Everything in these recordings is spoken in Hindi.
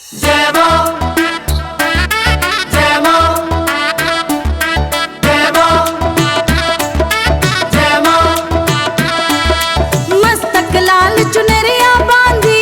जय मां, जय मां, जय मां, जय मां। मस्तक लाल चुनरिया बांधी,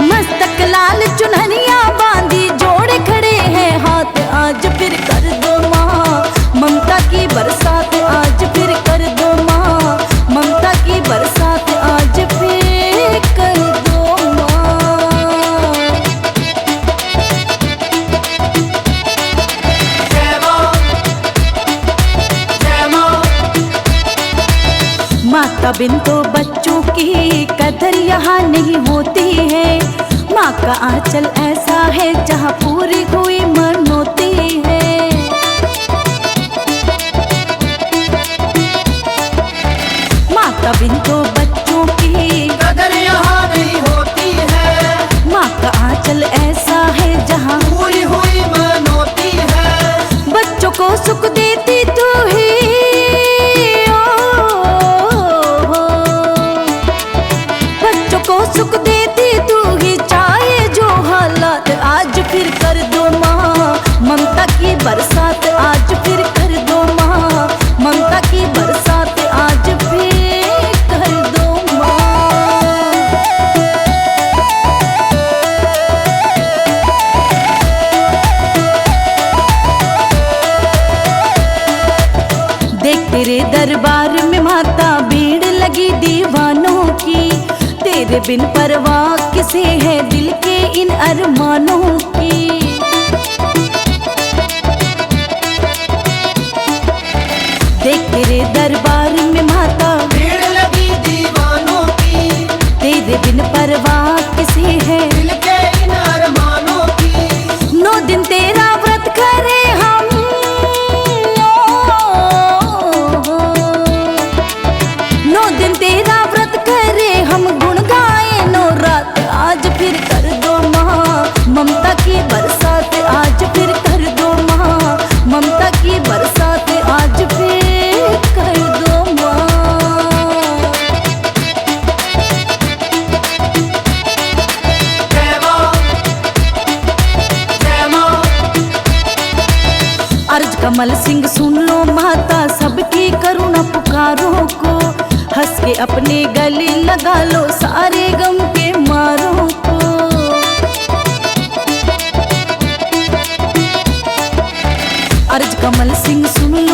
मस्तक लाल चुनरिया बांधी, जोड़े खड़े हैं हाथ, आज फिर कर दो माँ ममता की बरसात, आज फिर कर दो माँ ममता की बरसात, आज फिर कर दो माँ। जय मां, जय मां। माता बिन तो बच्चों की कदर यहाँ नहीं होती है, माँ का आंचल ऐसा है जहाँ पूरी हुई मनोती है। माता बिन तो बच्चों की कदर यहाँ नहीं होती है, माँ का आंचल ऐसा है जहाँ पूरी हुई मनोती है। बच्चों को सुख देती तू ही, बच्चों को सुख देती तू ही, चाहे जो हालात, आज फिर कर दो माँ ममता की बरसात, आज फिर कर दो माँ ममता की बरसात, आज फिर कर दो माँ। देख तेरे दरबार में माता भीड़ लगी दीवानों की, तेरे बिन परवाह किसे है दिल के इन अरमानों की। देख तेरे दरबार में माता भीड़ लगी दीवानों की, तेरे बिन परवाह किसे है, दिल के इन अरमानों की। 9 दिन तेरा व्रत करे हम, 9 दिन तेरा व्रत करे हम, गुण गाए 9 रात, आज फिर कर दो माँ ममता की बरसात, आज फिर कर दो माँ ममता की बरसात, आज फिर कर दो माँ। जय मां, जय मां। अर्ज कमल सिंह सुन लो माता सबकी करुणा पुकारों को, हंस के अपने गले लगा लो सारे गम के मारों को। अर्ज कमल सिंह सुन लो